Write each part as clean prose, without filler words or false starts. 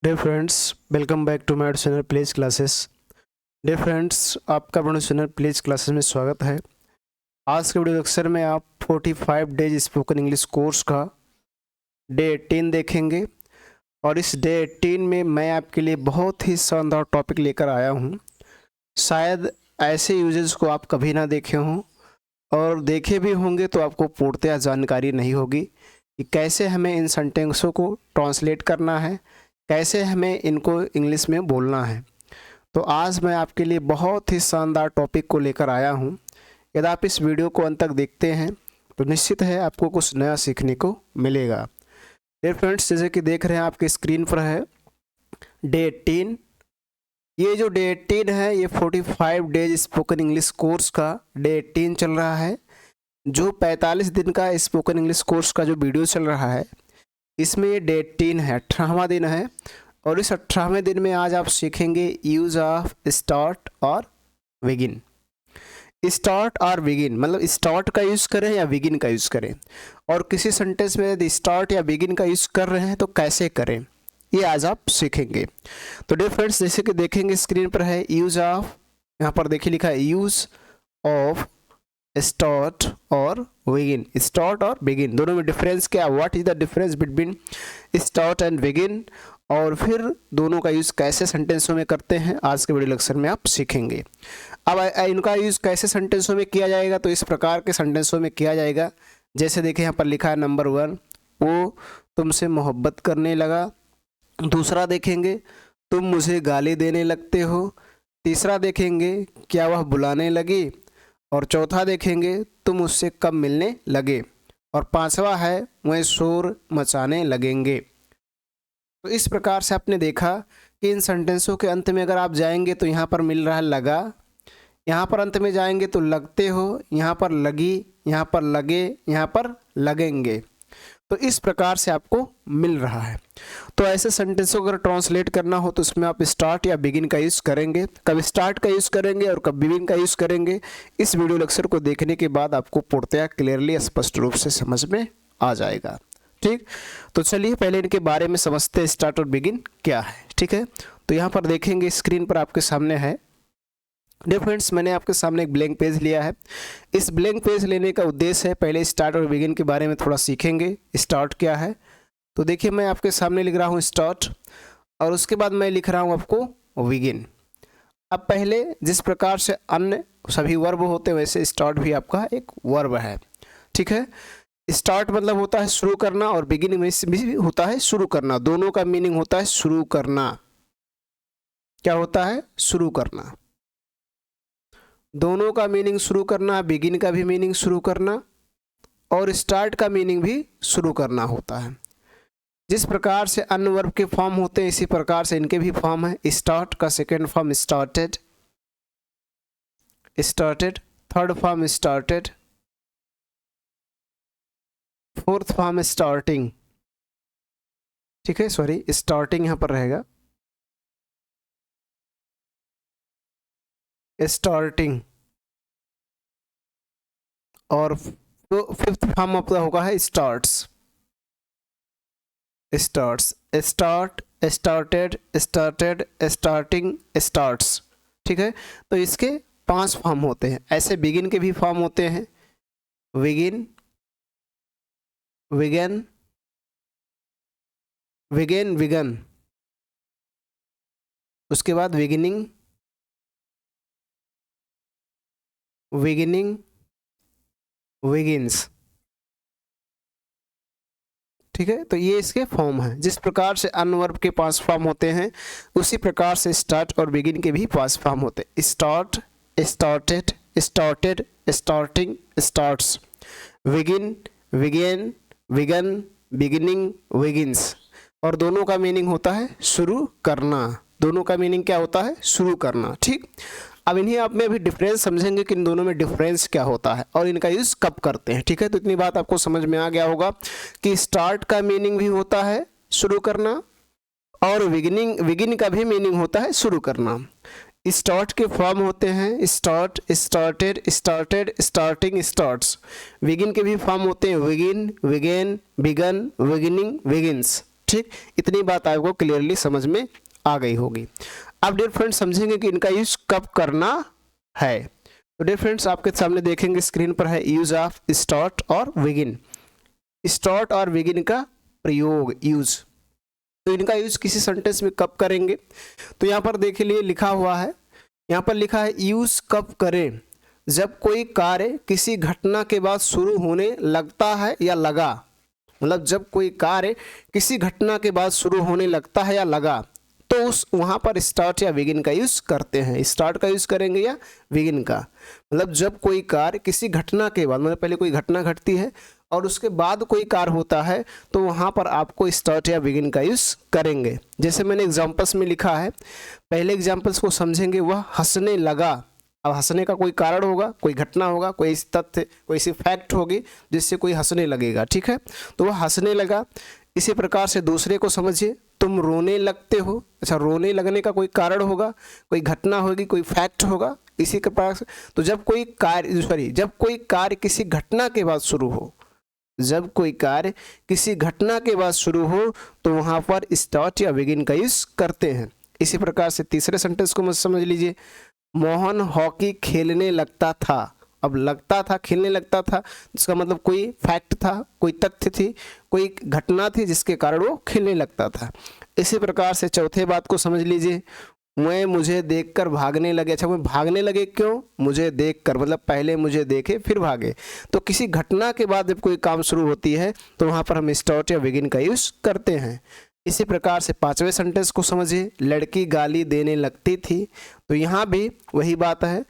Dear friends, welcome back to my channel प्लेज classes. Dear friends, आपका अपने channel प्लेज क्लासेस में स्वागत है। आज के वीडियो लेक्चर में आप 45 डेज स्पोकन इंग्लिश कोर्स का डे 18 देखेंगे और इस डे 18 में मैं आपके लिए बहुत ही शानदार टॉपिक लेकर आया हूँ। शायद ऐसे यूजेस को आप कभी ना देखे हों और देखे भी होंगे तो आपको पूर्णतः जानकारी नहीं होगी कि कैसे हमें इन सेंटेंसों को ट्रांसलेट करना है, कैसे हमें इनको इंग्लिश में बोलना है। तो आज मैं आपके लिए बहुत ही शानदार टॉपिक को लेकर आया हूँ। यदि आप इस वीडियो को अंत तक देखते हैं तो निश्चित है आपको कुछ नया सीखने को मिलेगा। डियर फ्रेंड्स, जैसे कि देख रहे हैं आपके स्क्रीन पर है डे 18। ये जो डे 18 है ये 45 डेज स्पोकन इंग्लिश कोर्स का डे 18 चल रहा है। जो 45 दिन का स्पोकन इंग्लिश कोर्स का जो वीडियो चल रहा है इसमें ये डे 18 है, 18वां दिन है। और इस 18वें दिन में आज आप सीखेंगे यूज़ ऑफ स्टार्ट और बिगिन। स्टार्ट और बिगिन मतलब स्टार्ट का यूज़ करें या बिगिन का यूज़ करें, और किसी सेंटेंस में यदि स्टार्ट या बिगिन का यूज़ कर रहे हैं तो कैसे करें, ये आज आप सीखेंगे। तो डियर फ्रेंड्स, जैसे कि देखेंगे स्क्रीन पर है यूज़ ऑफ, यहाँ पर देखिए लिखा है यूज़ ऑफ स्टार्ट और बिगिन। स्टार्ट और बिगिन दोनों में डिफरेंस क्या, what is the difference between start and begin, और फिर दोनों का यूज़ कैसे सेंटेंसों में करते हैं आज के वीडियो लेक्चर में आप सीखेंगे। अब इनका यूज़ कैसे सेंटेंसों में किया जाएगा, तो इस प्रकार के सेंटेंसों में किया जाएगा। जैसे देखिए यहाँ पर लिखा है नंबर 1, वो तुमसे मोहब्बत करने लगा। दूसरा देखेंगे तुम मुझे गाली देने लगते हो। तीसरा देखेंगे क्या वह बुलाने लगी। और चौथा देखेंगे तुम उससे कब मिलने लगे। और पांचवा है वह शोर मचाने लगेंगे। तो इस प्रकार से आपने देखा कि इन सेंटेंसों के अंत में अगर आप जाएंगे तो यहाँ पर मिल रहा है लगा, यहाँ पर अंत में जाएंगे तो लगते हो, यहाँ पर लगी, यहाँ पर लगे, यहाँ पर लगेंगे। तो इस प्रकार से आपको मिल रहा है। तो ऐसे सेंटेंसों को अगर ट्रांसलेट करना हो तो उसमें आप स्टार्ट या बिगिन का यूज़ करेंगे। कब स्टार्ट का यूज़ करेंगे और कब बिगिन का यूज़ करेंगे, इस वीडियो लेक्चर को देखने के बाद आपको पूर्णतः क्लियरली स्पष्ट रूप से समझ में आ जाएगा। ठीक, तो चलिए पहले इनके बारे में समझते हैं स्टार्ट और बिगिन क्या है। ठीक है, तो यहाँ पर देखेंगे स्क्रीन पर आपके सामने है। डियर फ्रेंड्स, मैंने आपके सामने एक ब्लैंक पेज लिया है। इस ब्लैंक पेज लेने का उद्देश्य है पहले स्टार्ट और बिगिन के बारे में थोड़ा सीखेंगे। स्टार्ट क्या है, तो देखिए मैं आपके सामने लिख रहा हूँ स्टार्ट और उसके बाद मैं लिख रहा हूँ आपको बिगिन। अब पहले जिस प्रकार से अन्य सभी वर्ब होते हैं वैसे स्टार्ट भी आपका एक वर्ब है। ठीक है, स्टार्ट मतलब होता है शुरू करना और बिगिन में भी होता है शुरू करना। दोनों का मीनिंग होता है शुरू करना। क्या होता है? शुरू करना। दोनों का मीनिंग शुरू करना, बिगिन का भी मीनिंग शुरू करना और स्टार्ट का मीनिंग भी शुरू करना होता है। जिस प्रकार से अन्य वर्ब के फॉर्म होते हैं इसी प्रकार से इनके भी फॉर्म है। स्टार्ट का second form started, started, third form started, fourth form starting. ठीक है, सॉरी स्टार्टिंग यहां पर रहेगा, स्टार्टिंग। और फिफ्थ फॉर्म आपका होगा है starts, starts, start, started, started, starting, starts. ठीक है, तो इसके 5 फॉर्म होते हैं। ऐसे बिगिन के भी फॉर्म होते हैं, बिगिन, बिगन, बिगेन, बिगन, उसके बाद बिगिनिंग, बिगिनिंग, बिगिंस। ठीक है, तो ये इसके फॉर्म हैं। जिस प्रकार से अन्य वर्ब के 5 फॉर्म होते हैं उसी प्रकार से स्टार्ट और बिगिन के भी 5 फॉर्म होते हैं। Start, started, started, starting, starts, begin, began, begun, beginning, begins. और दोनों का मीनिंग होता है शुरू करना। दोनों का मीनिंग क्या होता है? शुरू करना। ठीक, अब इन्हीं आप में अभी डिफरेंस समझेंगे कि इन दोनों में डिफरेंस क्या होता है और इनका यूज़ कब करते हैं। ठीक है, तो इतनी बात आपको समझ में आ गया होगा कि स्टार्ट का मीनिंग भी होता है शुरू करना और बिगिन का भी मीनिंग होता है शुरू करना। स्टार्ट के फॉर्म होते हैं start, started, started, starting, starts. Begin के भी फॉर्म होते हैं begin, began, begun, beginning, begins. ठीक, इतनी बात आपको क्लियरली समझ में आ गई होगी। अब डियर फ्रेंड्स समझेंगे कि इनका यूज कब करना है। तो डियर फ्रेंड्स आपके सामने देखेंगे स्क्रीन पर है यूज ऑफ स्टार्ट और बिगिन। स्टार्ट और बिगिन का प्रयोग, यूज, तो इनका यूज किसी सेंटेंस में कब करेंगे। तो यहाँ पर देख लिए लिखा हुआ है, यहाँ पर लिखा है यूज कब करें, जब कोई कार्य किसी घटना के बाद शुरू होने लगता है या लगा, मतलब जब कोई कार्य किसी घटना के बाद शुरू होने लगता है या लगा, तो उस वहाँ पर स्टार्ट या बिगिन का यूज करते हैं। स्टार्ट का यूज करेंगे या बिगिन का, मतलब जब कोई कार्य किसी घटना के बाद, मतलब पहले कोई घटना घटती है और उसके बाद कोई कार्य होता है, तो वहाँ पर आपको स्टार्ट या बिगिन का यूज करेंगे। जैसे मैंने एग्जाम्पल्स में लिखा है, पहले एग्जाम्पल्स को समझेंगे। वह हंसने लगा, अब हंसने का कोई कारण होगा, कोई घटना होगा, कोई ऐसी तथ्य, कोई ऐसी फैक्ट होगी जिससे कोई हंसने लगेगा, ठीक है, तो वह हंसने लगा। इसी प्रकार से दूसरे को समझिए, तुम रोने लगते हो, अच्छा रोने लगने का कोई कारण होगा, कोई घटना होगी, कोई फैक्ट होगा, इसी के पास। तो जब कोई कार्य किसी घटना के बाद शुरू हो, जब कोई कार्य किसी घटना के बाद शुरू हो, तो वहाँ पर स्टार्ट या बिगिन का यूज करते हैं। इसी प्रकार से तीसरे सेंटेंस को समझ लीजिए, मोहन हॉकी खेलने लगता था। अब लगता था, खेलने लगता था, इसका मतलब कोई फैक्ट था, कोई तथ्य थी, कोई घटना थी जिसके कारण वो खेलने लगता था। इसी प्रकार से चौथे बात को समझ लीजिए, मैं मुझे देखकर भागने लगे। अच्छा वो भागने लगे क्यों, मुझे देखकर, मतलब पहले मुझे देखे फिर भागे। तो किसी घटना के बाद जब कोई काम शुरू होती है तो वहाँ पर हम स्टार्ट या बिगिन का यूज करते हैं। इसी प्रकार से पांचवें सेंटेंस को समझिए, लड़की गाली देने लगती थी। तो यहाँ भी वही बात है,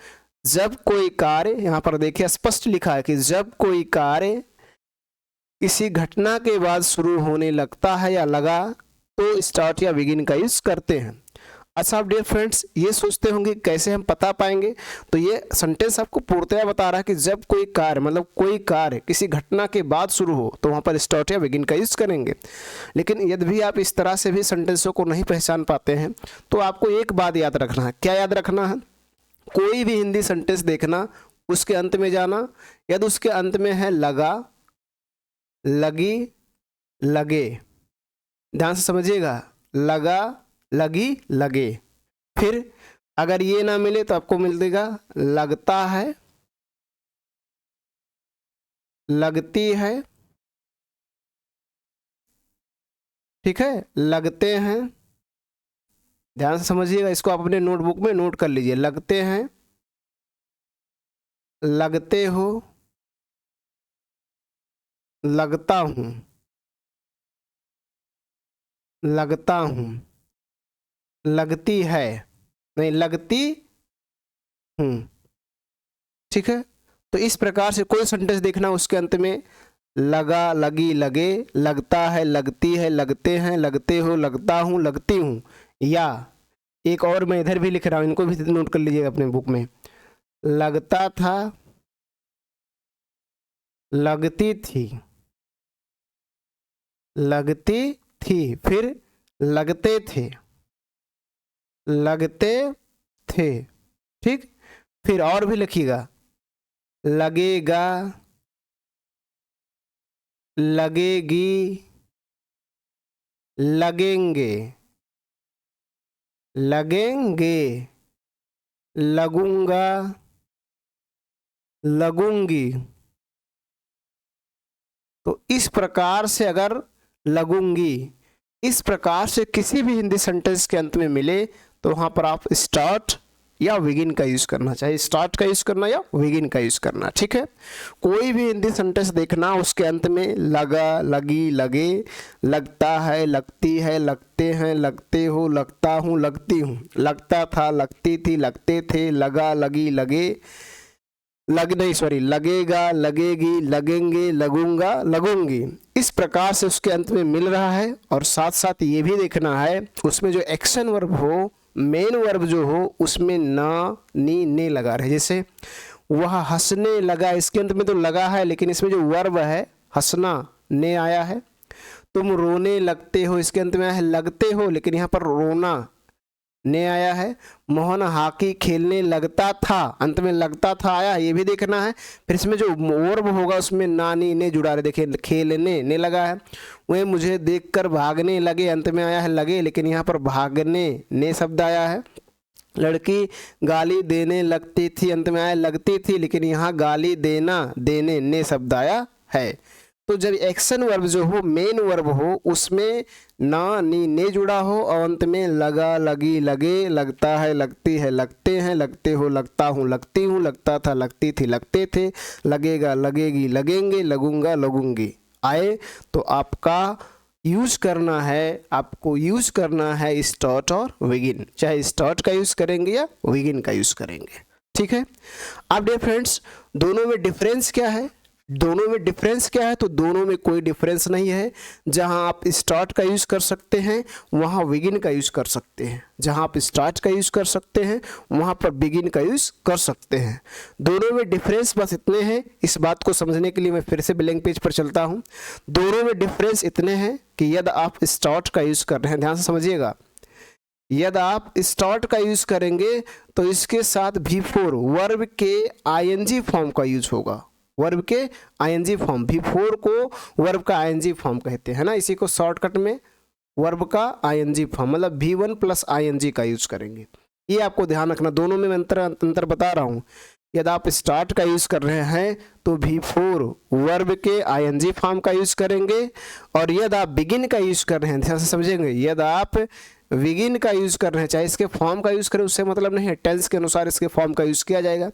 जब कोई कार्य, यहाँ पर देखिए स्पष्ट लिखा है कि जब कोई कार्य किसी घटना के बाद शुरू होने लगता है या लगा, तो स्टार्ट या बिगिन का यूज करते हैं। अच्छा डियर फ्रेंड्स, ये सोचते होंगे कैसे हम पता पाएंगे, तो ये सेंटेंस आपको पूर्णतया बता रहा है कि जब कोई कार्य, मतलब कोई कार्य किसी घटना के बाद शुरू हो, तो वहाँ पर स्टार्ट या बिगिन का यूज करेंगे। लेकिन यदि भी आप इस तरह से भी सेंटेंसों को नहीं पहचान पाते हैं, तो आपको एक बात याद रखना है। क्या याद रखना है, कोई भी हिंदी सेंटेंस देखना, उसके अंत में जाना, यदि उसके अंत में है लगा, लगी, लगे, ध्यान से समझिएगा, लगा, लगी, लगे। फिर अगर ये ना मिले तो आपको मिल देगा लगता है, लगती है, ठीक है, लगते हैं। ध्यान से समझिएगा, इसको आप अपने नोटबुक में नोट कर लीजिए। लगते हैं, लगते हो, लगता हूं, लगता हूं, लगती है, नहीं लगती हूं, ठीक है। तो इस प्रकार से कोई सेंटेंस देखना, उसके अंत में लगा, लगी, लगे, लगता है, लगती है, लगते हैं, लगते हो, लगता हूं, लगती हूं। या एक और मैं इधर भी लिख रहा हूं, इनको भी नोट कर लीजिएगा अपने बुक में। लगता था, लगती थी, लगती थी, फिर लगते थे, लगते थे, ठीक। फिर और भी लिखिएगा, लगेगा, लगेगी, लगेंगे, लगेंगे, लगूंगा, लगूंगी। तो इस प्रकार से अगर लगूंगी, इस प्रकार से किसी भी हिंदी सेंटेंस के अंत में मिले, तो वहां पर आप स्टार्ट या बिगिन का यूज करना, चाहे स्टार्ट का यूज करना या बिगिन का यूज करना, ठीक है। कोई भी हिंदी सेंटेंस देखना, उसके अंत में लगा, लगी, लगे, लगता है, लगती है, लगते हैं, लगते हो, लगता हूं, लगती हूं, लगता था, लगती थी, लगते थे, लगा, लगी, लगे, लगेगा, लगेगी, लगेंगे, लगूंगा, लगूंगी। इस प्रकार से उसके अंत में मिल रहा है। और साथ साथ ये भी देखना है उसमें जो एक्शन वर्ब हो, मेन वर्ब जो हो, उसमें ना, नी, ने लगा रहे। जैसे वह हंसने लगा, इसके अंत में तो लगा है, लेकिन इसमें जो वर्ब है हंसना, ने आया है। तुम रोने लगते हो, इसके अंत में है लगते हो, लेकिन यहाँ पर रोना, ने आया है। मोहन हॉकी खेलने लगता था, अंत में लगता था आया, ये भी देखना है। फिर इसमें जो वर्ब होगा उसमें नानी ने जुड़ा रहे, देखिए खेलने ने लगा है। वह मुझे देखकर भागने लगे, अंत में आया है लगे, लेकिन यहाँ पर भागने ने शब्द आया है। लड़की गाली देने लगती थी, अंत में आया लगती थी, लेकिन यहाँ गाली देना देने ने शब्द आया है। तो जब एक्शन वर्ब जो हो, मेन वर्ब हो, उसमें ना नी ने जुड़ा हो और अंत में लगा लगी लगे लगता है लगती है लगते हैं लगते हो लगता हूँ लगती हूँ लगता था लगती थी लगते थे लगेगा लगेगी लगेंगे लगूंगा लगूंगी आए, तो आपका यूज करना है, आपको यूज करना है स्टार्ट और बिगिन। चाहे स्टार्ट का यूज करेंगे या बिगिन का यूज करेंगे, ठीक है। अब डियर फ्रेंड्स, दोनों में डिफरेंस क्या है? दोनों में डिफरेंस क्या है? तो दोनों में कोई डिफरेंस नहीं है। जहां आप स्टार्ट का यूज कर सकते हैं वहां बिगिन का यूज कर सकते हैं, जहां आप स्टार्ट का यूज कर सकते हैं वहां पर बिगिन का यूज कर सकते हैं। दोनों में डिफरेंस बस इतने हैं। इस बात को समझने के लिए मैं फिर से ब्लैंक पेज पर चलता हूं। दोनों में डिफरेंस इतने हैं कि यदि आप स्टार्ट का यूज कर रहे हैं, ध्यान से समझिएगा, यदि आप स्टार्ट का यूज करेंगे तो इसके साथ बिफोर वर्ब के आईएनजी फॉर्म का यूज होगा। वर्ब के आईएनजी फॉर्म, बिफोर को वर्ब का आईएनजी फॉर्म कहते हैं ना, इसी को शॉर्टकट में वर्ब का आईएनजी फॉर्म, मतलब V1 प्लस आईएनजी का यूज करेंगे। ये आपको ध्यान रखना, दोनों में मैं अंतर बता रहा हूँ। यदि आप स्टार्ट का यूज कर रहे हैं तो बिफोर वर्ब के आईएनजी फॉर्म का यूज करेंगे, और यदि आप बिगिन का यूज कर रहे हैं, ध्यान से समझेंगे, यदि आप बिगिन का यूज कर रहे हैं, चाहे इसके फॉर्म का यूज करें उससे मतलब नहीं है, टेंस के अनुसार इसके फॉर्म का यूज किया जाएगा।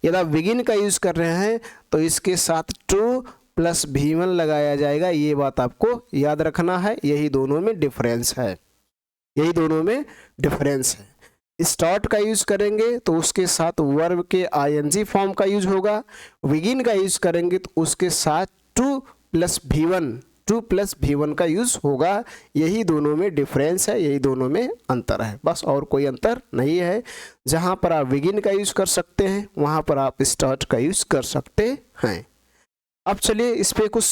यदि आप बिगिन का यूज कर रहे हैं तो इसके साथ टू प्लस V1 लगाया जाएगा। ये बात आपको याद रखना है। यही दोनों में डिफरेंस है, यही दोनों में डिफरेंस है। स्टार्ट का यूज करेंगे तो उसके साथ वर्ब के आईएनजी फॉर्म का यूज होगा। बिगिन का यूज करेंगे तो उसके साथ टू प्लस V1 का यूज होगा। यही दोनों में डिफरेंस है, यही दोनों में अंतर है, बस और कोई अंतर नहीं है। जहां पर आप बिगिन का यूज कर सकते हैं वहां पर आप स्टार्ट का यूज कर सकते हैं। अब चलिए इस पे कुछ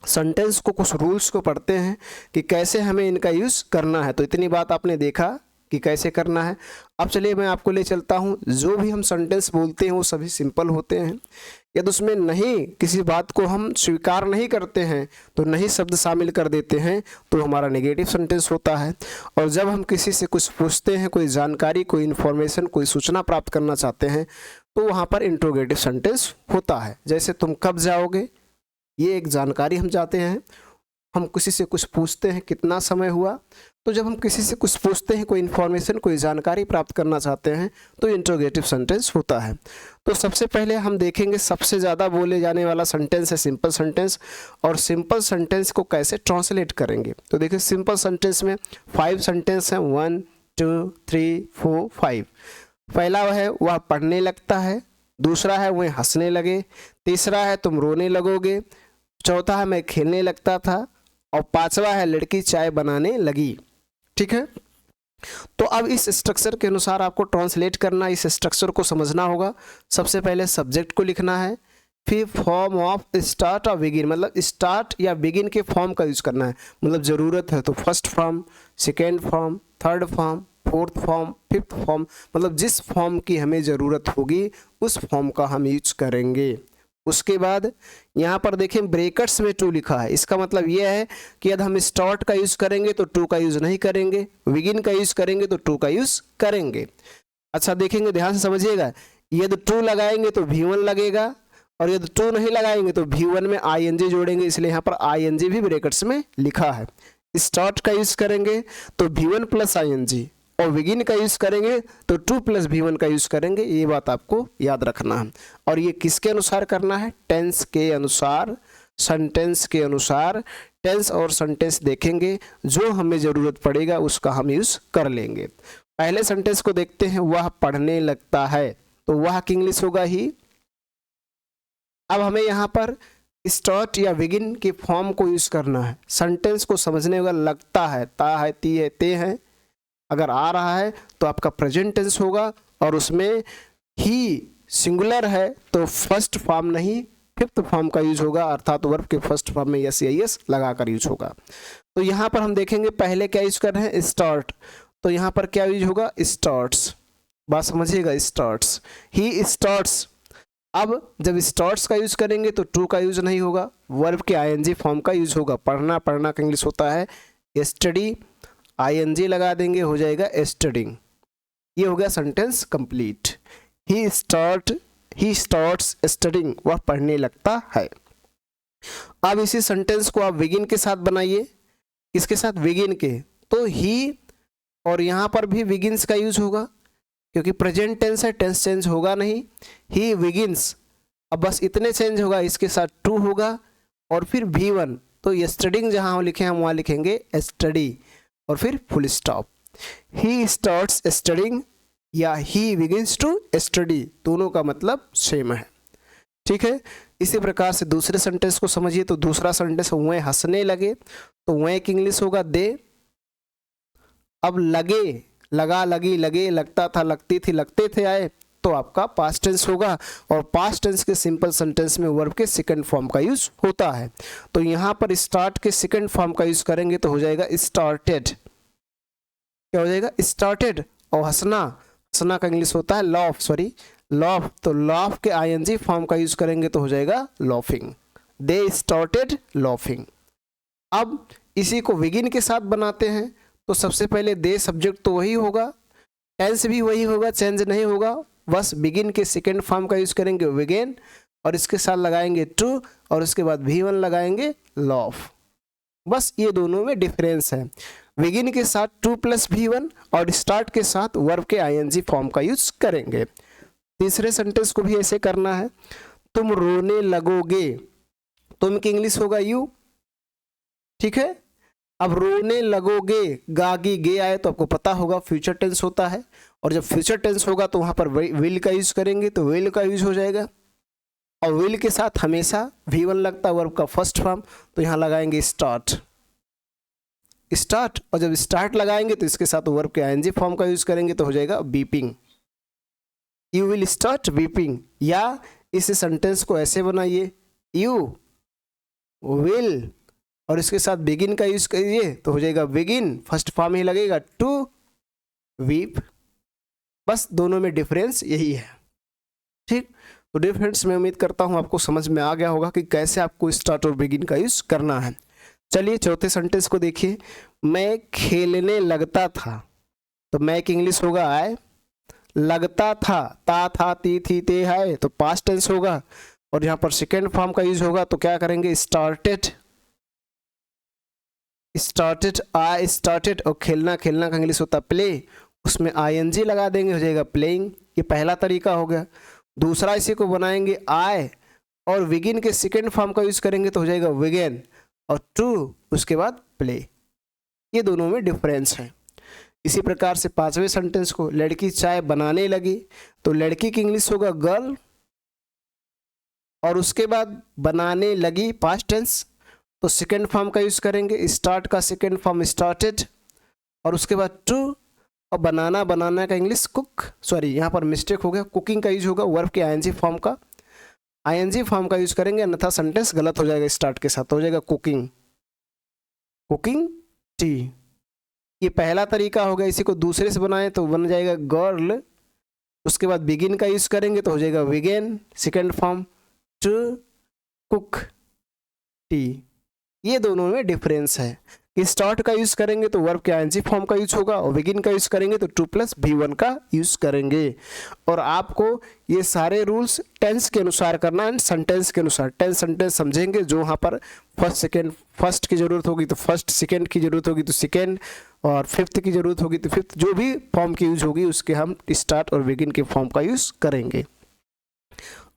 सेंटेंस को, कुछ रूल्स को पढ़ते हैं कि कैसे हमें इनका यूज करना है। तो इतनी बात आपने देखा कि कैसे करना है। अब चलिए मैं आपको ले चलता हूं। जो भी हम सेंटेंस बोलते हैं वो सभी सिंपल होते हैं। यदि उसमें नहीं, किसी बात को हम स्वीकार नहीं करते हैं तो नहीं शब्द शामिल कर देते हैं तो हमारा नेगेटिव सेंटेंस होता है। और जब हम किसी से कुछ पूछते हैं, कोई जानकारी, कोई इन्फॉर्मेशन, कोई सूचना प्राप्त करना चाहते हैं तो वहाँ पर इंट्रोगेटिव सेंटेंस होता है। जैसे तुम कब जाओगे, ये एक जानकारी हम चाहते हैं। हम किसी से कुछ पूछते हैं कितना समय हुआ, तो जब हम किसी से कुछ पूछते हैं, कोई इन्फॉर्मेशन, कोई जानकारी प्राप्त करना चाहते हैं तो इंट्रोगेटिव सेंटेंस होता है। तो सबसे पहले हम देखेंगे सबसे ज़्यादा बोले जाने वाला सेंटेंस है सिंपल सेंटेंस, और सिंपल सेंटेंस को कैसे ट्रांसलेट करेंगे। तो देखिए सिंपल सेंटेंस में 5 सेंटेंस हैं, 1 2 3 4 5। पहला है वह पढ़ने लगता है, दूसरा है वह हंसने लगे, तीसरा है तुम रोने लगोगे, चौथा है मैं खेलने लगता था, और पांचवा है लड़की चाय बनाने लगी। ठीक है, तो अब इस स्ट्रक्चर के अनुसार आपको ट्रांसलेट करना, इस स्ट्रक्चर को समझना होगा। सबसे पहले सब्जेक्ट को लिखना है, फिर फॉर्म ऑफ स्टार्ट और बिगिन, मतलब स्टार्ट या बिगिन के फॉर्म का यूज करना है। मतलब ज़रूरत है तो first form, second form, third form, fourth form, fifth form, मतलब जिस फॉर्म की हमें ज़रूरत होगी उस फॉर्म का हम यूज करेंगे। उसके बाद यहाँ पर देखें ब्रैकेट्स में टू लिखा है, इसका मतलब यह है कि यदि हम स्टार्ट का यूज़ करेंगे तो टू का यूज़ नहीं करेंगे, बिगिन का यूज़ करेंगे तो टू का यूज़ करेंगे। अच्छा देखेंगे, ध्यान से समझिएगा, यदि टू लगाएंगे तो V1 लगेगा, और यदि टू नहीं लगाएंगे तो V1 में ING जोड़ेंगे, इसलिए यहाँ पर ING भी ब्रैकेट्स में लिखा है। स्टार्ट का यूज़ करेंगे तो V1 प्लस ING, और बिगिन का यूज करेंगे तो 2 प्लस V1 का यूज करेंगे। ये बात आपको याद रखना है। और ये किसके अनुसार करना है? टेंस के अनुसार, सेंटेंस के अनुसार। टेंस और सेंटेंस देखेंगे, जो हमें जरूरत पड़ेगा उसका हम यूज कर लेंगे। पहले सेंटेंस को देखते हैं, वह पढ़ने लगता है, तो वह की इंग्लिश होगा ही। अब हमें यहाँ पर स्टार्ट या बिगिन के फॉर्म को यूज करना है। सेंटेंस को समझने होगा, लगता है, ता है, ती है, ते है, अगर आ रहा है तो आपका प्रेजेंट टेंस होगा, और उसमें ही सिंगुलर है तो फर्स्ट फॉर्म नहीं फिफ्थ फॉर्म का यूज होगा, अर्थात वर्ब के फर्स्ट फॉर्म में यस या यस लगाकर यूज होगा। तो यहाँ पर हम देखेंगे पहले क्या यूज कर रहे हैं? स्टार्ट। तो यहाँ पर क्या यूज होगा, स्टार्ट्स। बात समझिएगा, स्टार्ट्स, ही स्टार्ट्स। अब जब स्टार्ट्स का यूज करेंगे तो टू का यूज नहीं होगा, वर्ब के आईएनजी फॉर्म का यूज होगा। पढ़ना पढ़ना का इंग्लिश होता है स्टडी, आईएनजी लगा देंगे, हो जाएगा स्टडिंग। ये हो गया sentence complete. He starts studying, वह पढ़ने लगता है। अब इसी सेंटेंस को आप बिगिन के साथ बनाइए। किसके साथ, बिगिन के। तो ही, और यहाँ पर भी बिगिन्स का यूज होगा क्योंकि प्रेजेंट टेंस है, टेंस चेंज होगा नहीं। ही बिगिन्स, अब बस इतने चेंज होगा, इसके साथ टू होगा और फिर V1। तो स्टडिंग जहाँ हम लिखे हैं वहाँ लिखेंगे स्टडी और फिर full stop. He starts studying या ही बिगिन्स टू स्टडी, दोनों का मतलब सेम है। ठीक है, इसी प्रकार से दूसरे सेंटेंस को समझिए। तो दूसरा सेंटेंस, वह हंसने लगे, तो वह एक इंग्लिश होगा दे। अब लगे, लगा, लगी, लगे, लगता था, लगती थी, लगते थे, आए, तो आपका पास्ट टेंस होगा। और पास्ट टेंस के सिंपल सेंटेंस में वर्ब के सेकंड फॉर्म का यूज होता है। तो यहाँ पर स्टार्ट के सेकंड फॉर्म का यूज करेंगे तो हो जाएगा स्टार्टेड। क्या हो जाएगा, स्टार्टेड। और हंसना, हंसना का इंग्लिश होता है लॉफ, सॉरी लॉफ, तो लॉफ के आईएनजी फॉर्म का यूज करेंगे तो हो जाएगा लॉफिंग। They started laughing. अब इसी को बिगिन के साथ बनाते हैं। तो सबसे पहले दे सब्जेक्ट तो वही होगा, टेंस भी वही होगा, चेंज नहीं होगा। बस बिगिन के सेकंड फॉर्म का यूज करेंगे बिगिन, और इसके साथ लगाएंगे टू, और उसके बाद V1 लगाएंगे लॉफ। बस ये दोनों में डिफरेंस है। बिगिन के साथ टू प्लस V1 और स्टार्ट के साथ वर्ब के आईएनजी फॉर्म का यूज करेंगे। तीसरे सेंटेंस को भी ऐसे करना है। तुम रोने लगोगे, तुम की इंग्लिश होगा यू। ठीक है, अब रोने लगोगे, गागी गे आए तो आपको पता होगा फ्यूचर टेंस होता है, और जब फ्यूचर टेंस होगा तो वहां पर विल का यूज करेंगे तो विल का यूज हो जाएगा। और विल के साथ हमेशा V1 लगता है, वर्ब का फर्स्ट फॉर्म, तो यहाँ लगाएंगे स्टार्ट, स्टार्ट। और जब स्टार्ट लगाएंगे तो इसके साथ वर्ब के आईएनजी फॉर्म का यूज करेंगे तो हो जाएगा weeping, you will start weeping. या इस सेंटेंस को ऐसे बनाइए, यू विल, और इसके साथ बिगिन का यूज करिए तो हो जाएगा बिगिन, फर्स्ट फॉर्म ही लगेगा टू वीप। बस दोनों में डिफरेंस यही है। ठीक, तो डिफरेंस मैं उम्मीद करता हूं आपको समझ में आ गया होगा कि कैसे आपको स्टार्ट और बिगिन का यूज करना है। चलिए चौथे सेंटेंस को देखिए। मैं खेलने लगता था, तो मैं की इंग्लिश होगा आए। लगता था, ता था ती थी ते है, तो पास्ट टेंस होगा। और यहाँ पर सेकेंड फॉर्म का यूज होगा तो क्या करेंगे, स्टार्टेड, स्टार्टेड, आई स्टार्टेड। और खेलना, खेलना का इंग्लिश होता प्ले, उसमें आईएनजी लगा देंगे, हो जाएगा प्लेइंग। ये पहला तरीका हो गया। दूसरा इसी को बनाएंगे आई, और बिगिन के सेकेंड फॉर्म का यूज करेंगे तो हो जाएगा बिगिन, और टू उसके बाद प्ले। ये दोनों में डिफरेंस है। इसी प्रकार से पांचवें सेंटेंस को, लड़की चाय बनाने लगी, तो लड़की की इंग्लिश होगा गर्ल, और उसके बाद बनाने लगी पास्ट टेंस, तो सेकेंड फॉर्म का यूज करेंगे, स्टार्ट का सेकेंड फॉर्म स्टार्टेड, और उसके बाद टू। और बनाना, बनाना का इंग्लिश कुक, सॉरी यहाँ पर मिस्टेक हो गया, कुकिंग का यूज होगा वर्ब के आईएनजी फॉर्म का, आईएनजी फॉर्म का यूज करेंगे, अन्यथा सेंटेंस गलत हो जाएगा। स्टार्ट के साथ हो जाएगा कुकिंग, कुकिंग टी। ये पहला तरीका हो गया। इसी को दूसरे से बनाए तो बन जाएगा गर्ल, उसके बाद बिगिन का यूज करेंगे तो हो जाएगा begin, second form to cook tea. ये दोनों में डिफरेंस है कि स्टार्ट का यूज करेंगे तो वर्ब के आईएनजी फॉर्म का यूज होगा, और बिगिन का यूज करेंगे तो टू प्लस V1 का यूज करेंगे। और आपको ये सारे रूल्स टेंस के अनुसार करना है, सेंटेंस के अनुसार। टेंस सेंटेंस समझेंगे, जो वहाँ पर फर्स्ट सेकेंड, फर्स्ट की जरूरत होगी तो फर्स्ट, सेकेंड की जरूरत होगी तो सेकेंड, और फिफ्थ की जरूरत होगी तो फिफ्थ, जो भी फॉर्म की यूज होगी उसके हम स्टार्ट और बिगिन के फॉर्म का यूज करेंगे।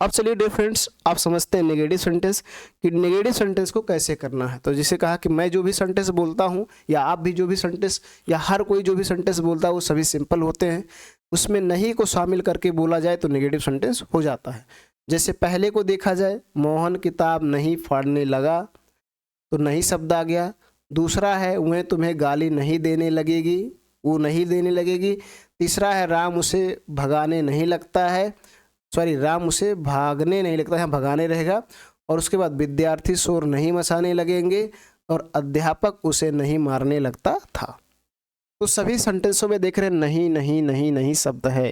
अब चलिए डियर फ्रेंड्स, आप समझते हैं नेगेटिव सेंटेंस, कि नेगेटिव सेंटेंस को कैसे करना है। तो जिसे कहा कि मैं जो भी सेंटेंस बोलता हूँ, या आप भी जो भी सेंटेंस, या हर कोई जो भी सेंटेंस बोलता है, वो सभी सिंपल होते हैं। उसमें नहीं को शामिल करके बोला जाए तो नेगेटिव सेंटेंस हो जाता है। जैसे पहले को देखा जाए, मोहन किताब नहीं फाड़ने लगा, तो नहीं शब्द आ गया। दूसरा है, वह तुम्हें गाली नहीं देने लगेगी, वो नहीं देने लगेगी। तीसरा है, राम उसे भगाने नहीं लगता है, सॉरी राम उसे भागने नहीं लगता है, भगाने रहेगा। और उसके बाद विद्यार्थी शोर नहीं मचाने लगेंगे, और अध्यापक उसे नहीं मारने लगता था। तो सभी सेंटेंसों में देख रहे हैं नहीं नहीं नहीं नहीं शब्द है।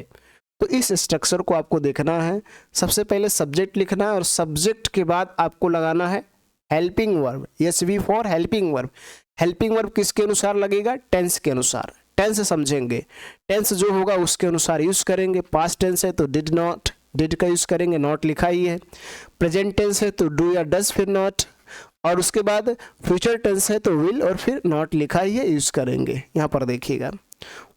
तो इस स्ट्रक्चर को आपको देखना है। सबसे पहले सब्जेक्ट लिखना है और सब्जेक्ट के बाद आपको लगाना है helping verb. Yes V for helping verb. Helping verb किसके अनुसार लगेगा? टेंस के अनुसार। टेंस समझेंगे, टेंस जो होगा उसके अनुसार यूज करेंगे। पास्ट टेंस है तो डिड नॉट, डिड का यूज करेंगे, नॉट लिखा ही है। प्रेजेंट टेंस है तो डू या डज फिर नॉट, और उसके बाद फ्यूचर टेंस है तो विल और फिर नॉट लिखा ही है, यूज करेंगे। यहाँ पर देखिएगा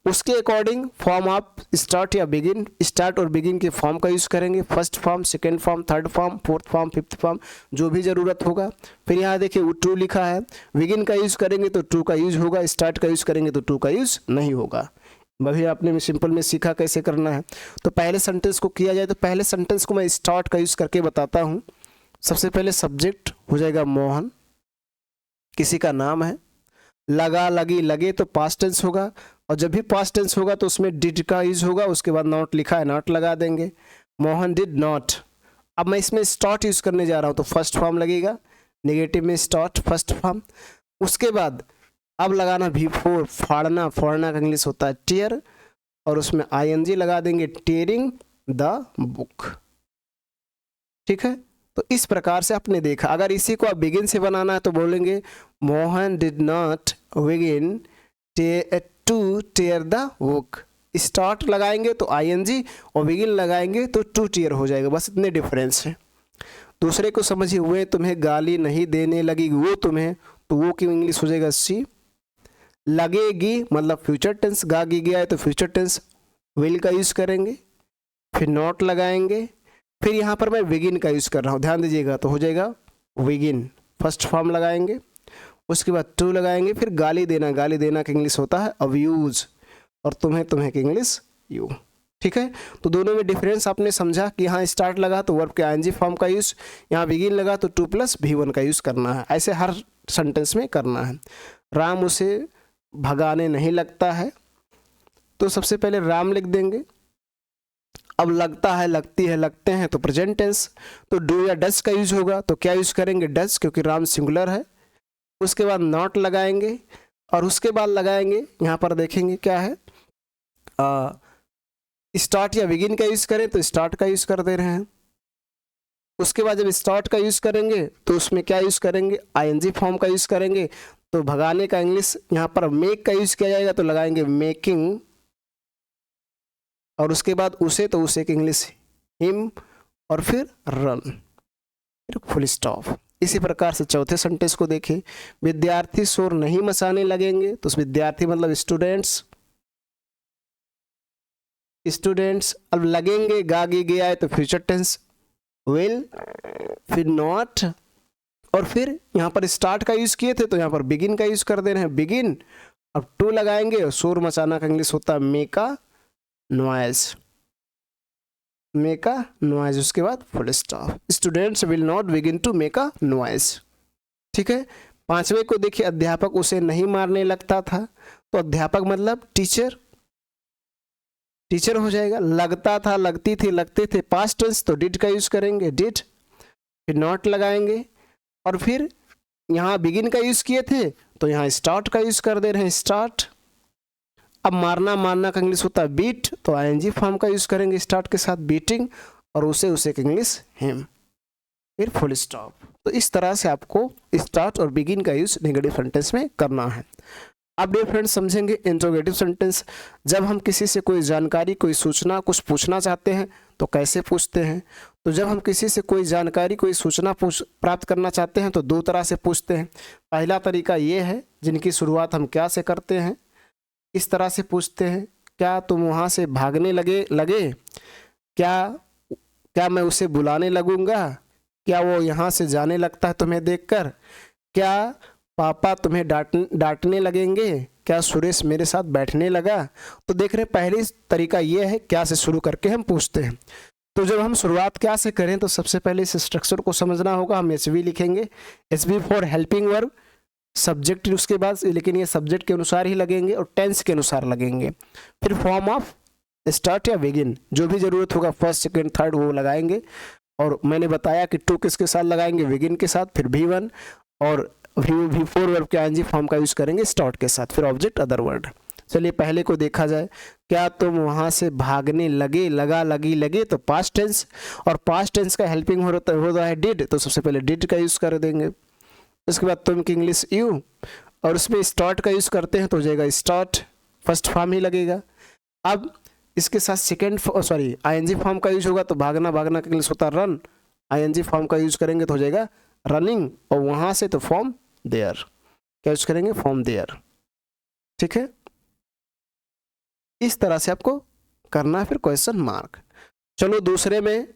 उसके अकॉर्डिंग फॉर्म आप स्टार्ट या बिगिन, स्टार्ट और बिगिन के फॉर्म का यूज करेंगे। First form, second form, third form, fourth form, fifth form, जो भी जरूरत होगा। फिर यहाँ देखिए टू लिखा है, बिगिन का यूज करेंगे तो टू का यूज होगा, स्टार्ट का यूज करेंगे तो टू का यूज नहीं होगा। अभी आपने सिंपल में सीखा कैसे करना है। तो पहले सेंटेंस को किया जाए तो पहले सेंटेंस को मैं स्टार्ट का यूज करके बताता हूँ। सबसे पहले सब्जेक्ट हो जाएगा मोहन, किसी का नाम है। लगा, लगी, लगे तो पास्ट टेंस होगा, और जब भी पास्ट टेंस होगा तो उसमें डिड का यूज होगा, उसके बाद नॉट लिखा है, नॉट लगा देंगे। Mohan did not. अब मैं इसमें स्टार्ट यूज करने जा रहा हूँ तो फर्स्ट फॉर्म लगेगा, नेगेटिव में स्टार्ट फर्स्ट फॉर्म। उसके बाद अब लगाना बिफोर, फाड़ना, फाड़ना का इंग्लिश होता है टीयर, और उसमें आईएनजी लगा देंगे, टीयरिंग द बुक। ठीक है, तो इस प्रकार से आपने देखा। अगर इसी को आप बिगिन से बनाना है तो बोलेंगे Mohan did not begin to tear the book. Start लगाएंगे तो आईएनजी और बिगिन लगाएंगे तो टू टीयर हो जाएगा, बस इतने डिफरेंस है। दूसरे को समझिए, वे तुम्हें गाली नहीं देने लगी, वो तुम्हें, तो वो की इंग्लिश हो जाएगा सी। लगेगी मतलब फ्यूचर टेंस, गागी गया है तो फ्यूचर टेंस विल का यूज करेंगे, फिर नॉट लगाएंगे। फिर यहाँ पर मैं बिगिन का यूज कर रहा हूँ, ध्यान दीजिएगा, तो हो जाएगा बिगिन, फर्स्ट फॉर्म लगाएंगे, उसके बाद टू लगाएंगे। फिर गाली देना, गाली देना का इंग्लिश होता है अब्यूज, और तुम्हें, तुम्हें की इंग्लिश यू। ठीक है, तो दोनों में डिफरेंस आपने समझा कि यहाँ स्टार्ट लगा तो वर्ब के आईएनजी फॉर्म का यूज, यहाँ बिगिन लगा तो टू प्लस भी1 का यूज करना है। ऐसे हर सेंटेंस में करना है। राम उसे भगाने नहीं लगता है, तो सबसे पहले राम लिख देंगे। अब लगता है, लगती है, लगते हैं तो प्रेजेंट टेंस, तो डू या डज का यूज होगा, तो क्या यूज करेंगे? डज, क्योंकि राम सिंगुलर है। उसके बाद नॉट लगाएंगे, और उसके बाद लगाएंगे, यहाँ पर देखेंगे क्या है, स्टार्ट या बिगिन का यूज करें तो स्टार्ट का यूज कर दे रहे हैं। उसके बाद जब स्टार्ट का यूज करेंगे तो उसमें क्या यूज करेंगे? आईएनजी फॉर्म का यूज करेंगे। तो भगाने का इंग्लिश यहाँ पर मेक का यूज किया जाएगा, तो लगाएंगे मेकिंग, और उसके बाद उसे, तो उसे की इंग्लिश हिम, और फिर रन, फिर फुल स्टॉप। इसी प्रकार से चौथे सेंटेंस को देखें, विद्यार्थी शोर नहीं मचाने लगेंगे, तो विद्यार्थी मतलब स्टूडेंट्स, स्टूडेंट्स। अब लगेंगे, गागी गया है तो फ्यूचर टेंस विल, फिर नॉट, और फिर यहाँ पर स्टार्ट का यूज किए थे तो यहाँ पर बिगिन का यूज कर दे रहे हैं, बिगिन। अब टू लगाएंगे, और शोर मचाना का इंग्लिश होता है make a noise, make a noise. उसके बाद full stop. Students will not begin to make a noise. ठीक है, पांचवे को देखिए, अध्यापक उसे नहीं मारने लगता था, तो अध्यापक मतलब टीचर, टीचर हो जाएगा। लगता था, लगती थी, लगते थे, पास्ट टेंस, तो डिड का यूज करेंगे, डिड। फिर नॉट लगाएंगे, और फिर यहाँ बिगिन का यूज किए थे तो यहाँ स्टार्ट का यूज कर दे रहे हैं, स्टार्ट। अब मारना, मारना का इंग्लिश होता है बीट, तो आईएनजी फॉर्म का यूज करेंगे स्टार्ट के साथ, बीटिंग, और उसे, उसे का इंग्लिश हिम, फिर फुल स्टॉप। तो इस तरह से आपको स्टार्ट और बिगिन का यूज नेगेटिव सेंटेंस में करना है। अब डियर फ्रेंड्स समझेंगे इंट्रोगेटिव सेंटेंस। जब हम किसी से कोई जानकारी, कोई सूचना, कुछ पूछना चाहते हैं तो कैसे पूछते हैं? तो जब हम किसी से कोई जानकारी, कोई सूचना प्राप्त करना चाहते हैं तो दो तरह से पूछते हैं। पहला तरीका ये है, जिनकी शुरुआत हम क्या से करते हैं, इस तरह से पूछते हैं, क्या तुम वहाँ से भागने लगे? क्या मैं उसे बुलाने लगूंगा? क्या वो यहाँ से जाने लगता है तुम्हें देखकर? क्या पापा तुम्हें डांटने लगेंगे? क्या सुरेश मेरे साथ बैठने लगा? तो देख रहे हैं, पहली तरीका ये है, क्या से शुरू करके हम पूछते हैं। तो जब हम शुरुआत क्या से करें तो सबसे पहले इस स्ट्रक्चर को समझना होगा। हम एसवी लिखेंगे, SV for helping verb, subject उसके बाद, लेकिन ये सब्जेक्ट के अनुसार ही लगेंगे और टेंस के अनुसार लगेंगे। फिर फॉर्म ऑफ स्टार्ट या बिगिन, जो भी जरूरत होगा फर्स्ट, सेकंड, थर्ड वो लगाएंगे। और मैंने बताया कि टू किसके साथ लगाएंगे? बिगिन के साथ, फिर V1 और V4 वर्ब के आईएनजी फॉर्म का यूज करेंगे स्टार्ट के साथ, फिर ऑब्जेक्ट अदर वर्ड। चलिए पहले को देखा जाए। क्या तुम वहां से भागने लगे, लगा लगी लगे तो पास्ट टेंस, और पास्ट टेंस का हेल्पिंग हो रहा है डिड, तो सबसे पहले डिड का यूज कर देंगे। उसके बाद तुम की इंग्लिश यू, और उसमें स्टार्ट का यूज करते हैं तो हो जाएगा स्टार्ट, फर्स्ट फॉर्म ही लगेगा। अब इसके साथ सेकेंड आईएनजी फॉर्म का यूज होगा तो भागना, भागना का इंग्लिश होता है रन, आईएनजी फॉर्म का यूज करेंगे तो हो जाएगा रनिंग, और वहां से तो फॉर्म देयर, क्या यूज करेंगे, फॉर्म देयर। ठीक है, इस तरह से आपको करना है। फिर क्वेश्चन मार्क। चलो दूसरे में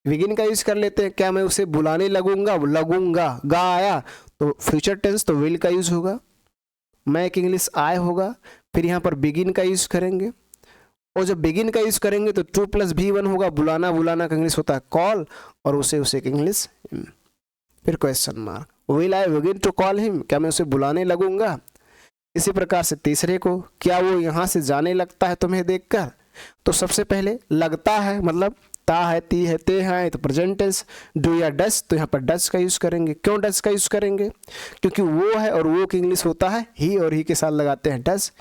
बिगिन का यूज कर लेते हैं। क्या मैं उसे बुलाने लगूंगा, लगूंगा, गा आया तो फ्यूचर टेंस तो विल का यूज होगा, मैं एक इंग्लिश आए होगा, फिर यहाँ पर बिगिन का यूज करेंगे, और जब बिगिन का यूज करेंगे तो 2 + V1 होगा, बुलाना, बुलाना का इंग्लिश होता है कॉल, और उसे एक इंग्लिश। फिर question mark, will I begin to call him, क्या मैं उसे बुलाने लगूंगा। इसी प्रकार से तीसरे को, क्या वो यहाँ से जाने लगता है तुम्हें देखकर, तो सबसे पहले लगता है मतलब ता है, ती है, ते है, तो प्रेजेंट टेंस। डू या डस, तो यहाँ पर डस का यूज करेंगे। क्यों डस का यूज करेंगे, क्योंकि वो है और वो की इंग्लिश होता है ही, और ही के साथ लगाते हैं डस।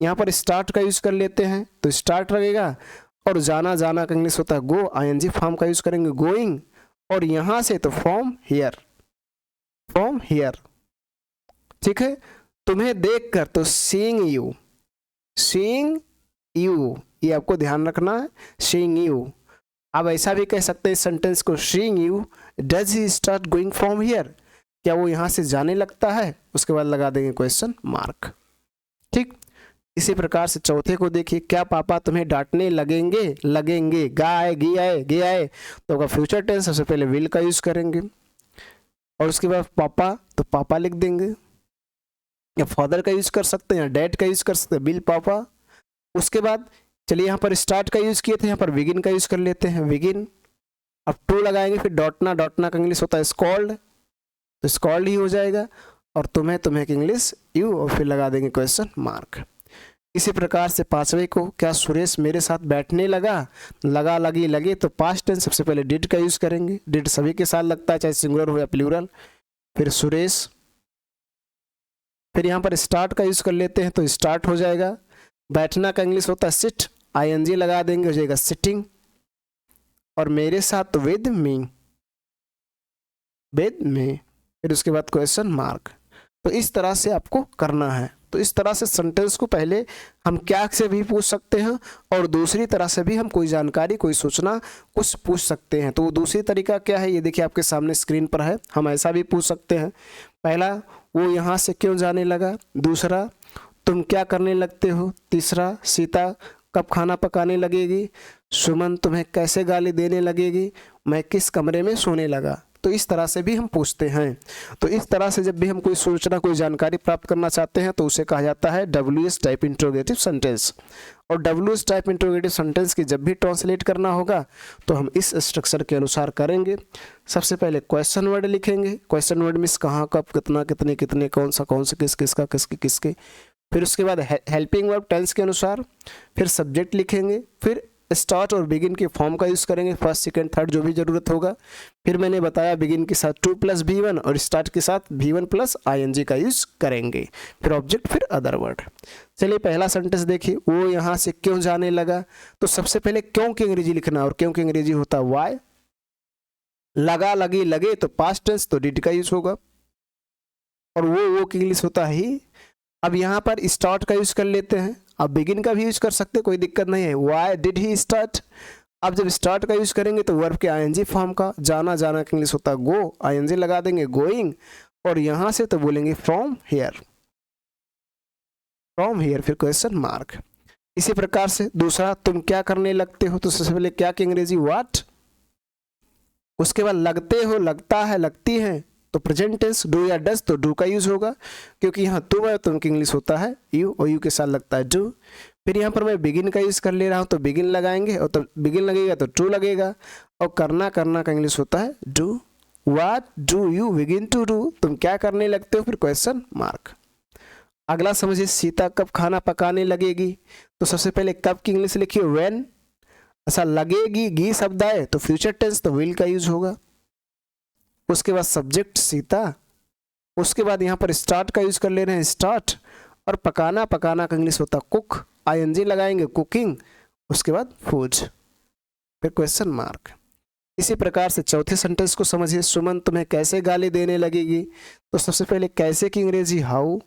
यहाँ पर स्टार्ट का यूज कर लेते हैं तो स्टार्ट लगेगा, और जाना, जाना का इंग्लिश होता है गो, आईएनजी फॉर्म का यूज करेंगे गोइंग, और यहाँ से तो फ्रॉम हियर, फ्रॉम हियर। ठीक है, तुम्हें देखकर तो सीइंग यू, सीइंग यू, ये आपको ध्यान रखना है, सीइंग यू। आप ऐसा भी कह सकते हैं इस सेंटेंस को, seeing you does he start going from here, क्या वो यहाँ से जाने लगता है, उसके बाद लगा देंगे क्वेश्चन मार्क। ठीक, इसी प्रकार से चौथे को देखिए, क्या पापा तुम्हें डांटने लगेंगे, लगेंगे, गा आए, गी आए, गे आए, तो अगर फ्यूचर टेंस सबसे पहले विल का यूज करेंगे, और उसके बाद पापा तो पापा लिख देंगे, या फादर का यूज कर सकते हैं, या डैड का यूज कर सकते हैं, बिल पापा। उसके बाद चलिए यहाँ पर स्टार्ट का यूज किए थे, यहाँ पर बिगिन का यूज कर लेते हैं, बिगिन। अब टू लगाएंगे, फिर डॉटना, डॉटना का इंग्लिश होता है स्कॉल्ड, तो स्कॉल्ड ही हो जाएगा, और तुम्हें, तुम्हें की इंग्लिश यू, और फिर लगा देंगे क्वेश्चन मार्क। इसी प्रकार से पांचवे को, क्या सुरेश मेरे साथ बैठने लगा, लगा, लगी, लगे, तो पास्ट टेंस सबसे पहले डिड का यूज करेंगे, डिड सभी के साथ लगता है चाहे सिंगुलर हो या प्लूरल। फिर सुरेश, फिर यहाँ पर स्टार्ट का यूज कर लेते हैं तो स्टार्ट हो जाएगा, बैठना का इंग्लिश होता है सिट, आईएनजी लगा देंगे, हो जाएगा सिटिंग, और मेरे साथ तो विद मी, विद मी, फिर उसके बाद क्वेश्चन मार्क। तो इस तरह से आपको करना है। तो इस तरह से सेंटेंस को पहले हम क्या से भी पूछ सकते हैं, और दूसरी तरह से भी हम कोई जानकारी, कोई सूचना कुछ पूछ सकते हैं। तो वो दूसरी तरीका क्या है, ये देखिए आपके सामने स्क्रीन पर है। हम ऐसा भी पूछ सकते हैं, पहला वो यहाँ से क्यों जाने लगा, दूसरा तुम क्या करने लगते हो, तीसरा सीता कब खाना पकाने लगेगी, सुमन तुम्हें कैसे गाली देने लगेगी, मैं किस कमरे में सोने लगा। तो इस तरह से भी हम पूछते हैं। तो इस तरह से जब भी हम कोई सूचना, कोई जानकारी प्राप्त करना चाहते हैं तो उसे कहा जाता है WS टाइप इंट्रोगेटिव सेंटेंस। और WS टाइप इंट्रोगेटिव सेंटेंस की जब भी ट्रांसलेट करना होगा तो हम इस स्ट्रक्चर के अनुसार करेंगे। सबसे पहले क्वेश्चन वर्ड लिखेंगे, क्वेश्चन वर्ड मीन्स कहाँ, कब, कितना, कितने, कितने, कौन सा, किस, किसका, किसके, किसके। फिर उसके बाद हेल्पिंग वर्ब टेंस के अनुसार, फिर सब्जेक्ट लिखेंगे, फिर स्टार्ट और बिगिन के फॉर्म का यूज करेंगे, फर्स्ट, सेकंड, थर्ड जो भी जरूरत होगा। फिर मैंने बताया बिगिन के साथ 2 + V1 और स्टार्ट के साथ V1 + ING का यूज करेंगे, फिर ऑब्जेक्ट, फिर अदर वर्ड। चलिए पहला सेंटेंस देखिए, वो यहाँ से क्यों जाने लगा। तो सबसे पहले क्यों की अंग्रेजी लिखना, और क्यों की अंग्रेजी होता है वाई। लगा, लगी, लगे तो पास्ट टेंस तो डिड का यूज होगा, और वो की इंग्लिश होता ही। अब यहाँ पर स्टार्ट का यूज कर लेते हैं, अब बिगिन का भी यूज कर सकते, कोई दिक्कत नहीं है। Why did he start. अब जब स्टार्ट का यूज करेंगे तो वर्ब के ING फॉर्म का, जाना, जाना का इंग्लिश होता है गो, ING लगा देंगे गोइंग, और यहां से तो बोलेंगे फ्रॉम हियर, फ्रॉम हियर, फिर क्वेश्चन मार्क। इसी प्रकार से दूसरा, तुम क्या करने लगते हो, तो सबसे पहले क्या की अंग्रेजी व्हाट। उसके बाद लगते हो, लगता है, लगती है, तो प्रेजेंट टेंस डू या डस तो डू का यूज होगा, क्योंकि यहाँ तुम है, तुम की इंग्लिश होता है यू, और यू के साथ लगता है डू। फिर यहाँ पर मैं बिगिन का यूज कर ले रहा हूँ तो बिगिन लगाएंगे, और तो बिगिन लगेगा तो टू लगेगा, और करना, करना का इंग्लिश होता है do. What do you begin to do, तुम क्या करने लगते हो, फिर क्वेश्चन मार्क। अगला समझिए, सीता कब खाना पकाने लगेगी। तो सबसे पहले कब की इंग्लिश लिखिए व्हेन। ऐसा लगेगी, गी शब्द आए तो फ्यूचर टेंस तो विल का यूज होगा। उसके बाद सब्जेक्ट सीता, उसके बाद यहाँ पर स्टार्ट का यूज कर ले रहे हैं स्टार्ट, और पकाना, पकाना का इंग्लिश होता कुक, आईएनजी लगाएंगे कुकिंग, उसके बाद फूड, फिर क्वेश्चन मार्क। इसी प्रकार से चौथे सेंटेंस को समझिए, सुमन तुम्हें कैसे गाली देने लगेगी। तो सबसे पहले कैसे की अंग्रेजी हाउ,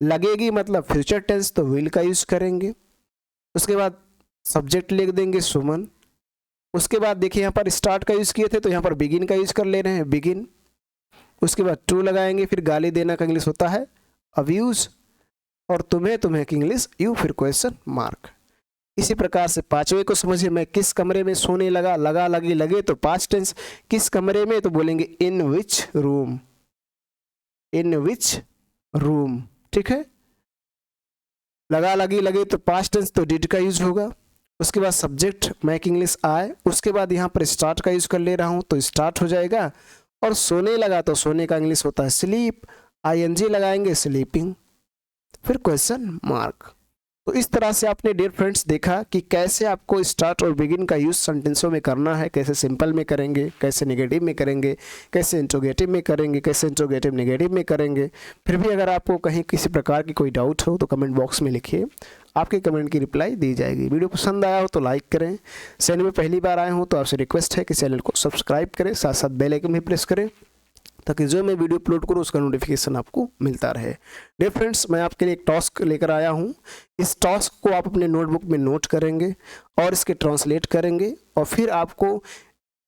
लगेगी मतलब फ्यूचर टेंस तो विल का यूज करेंगे, उसके बाद सब्जेक्ट लिख देंगे सुमन, उसके बाद देखिए यहाँ पर स्टार्ट का यूज किए थे तो यहाँ पर बिगिन का यूज कर ले रहे हैं बिगिन, उसके बाद टू लगाएंगे, फिर गाली देना का इंग्लिश होता है अब्यूज, और तुम्हें, तुम्हें की इंग्लिश यू, फिर क्वेश्चन मार्क। इसी प्रकार से पांचवे को समझिए, मैं किस कमरे में सोने लगा, लगा लगी लगे तो पास्ट टेंस, किस कमरे में तो बोलेंगे इन which room, in which room, ठीक है। लगा लगी लगे तो पास्ट टेंस तो डिड का यूज होगा, उसके बाद सब्जेक्ट मैं की इंग्लिश आए, उसके बाद यहाँ पर स्टार्ट का यूज कर ले रहा हूँ तो स्टार्ट हो जाएगा, और सोने लगा तो सोने का इंग्लिश होता है स्लीप, आईएनजी लगाएंगे स्लीपिंग, फिर क्वेश्चन मार्क। तो इस तरह से आपने डियर फ्रेंड्स देखा कि कैसे आपको स्टार्ट और बिगिन का यूज सेंटेंसों में करना है, कैसे सिंपल में करेंगे, कैसे नेगेटिव में करेंगे, कैसे इंट्रोगेटिव में करेंगे, कैसे इंट्रोगेटिव नेगेटिव में करेंगे। फिर भी अगर आपको कहीं किसी प्रकार की कोई डाउट हो तो कमेंट बॉक्स में लिखिए, आपके कमेंट की रिप्लाई दी जाएगी। वीडियो पसंद आया हो तो लाइक करें, चैनल में पहली बार आए हो तो आपसे रिक्वेस्ट है कि चैनल को सब्सक्राइब करें, साथ साथ बेल आइकन भी प्रेस करें ताकि जो मैं वीडियो अपलोड करूँ उसका नोटिफिकेशन आपको मिलता रहे। डियर फ्रेंड्स, मैं आपके लिए एक टास्क लेकर आया हूँ, इस टास्क को आप अपने नोटबुक में नोट करेंगे और इसके ट्रांसलेट करेंगे, और फिर आपको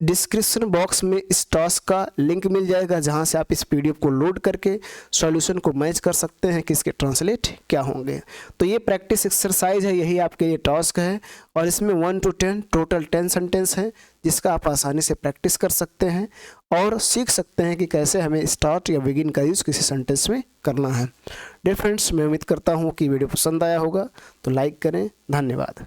डिस्क्रिप्शन बॉक्स में इस टास्क का लिंक मिल जाएगा जहां से आप इस पीडीएफ को लोड करके सॉल्यूशन को मैच कर सकते हैं कि इसके ट्रांसलेट क्या होंगे। तो ये प्रैक्टिस एक्सरसाइज है, यही आपके लिए टास्क है, और इसमें 1 to 10 टोटल 10 सेंटेंस है जिसका आप आसानी से प्रैक्टिस कर सकते हैं और सीख सकते हैं कि कैसे हमें स्टार्ट या बिगिन का यूज़ किसी सेंटेंस में करना है। डियर फ्रेंड्स, मैं उम्मीद करता हूँ कि वीडियो पसंद आया होगा, तो लाइक करें। धन्यवाद।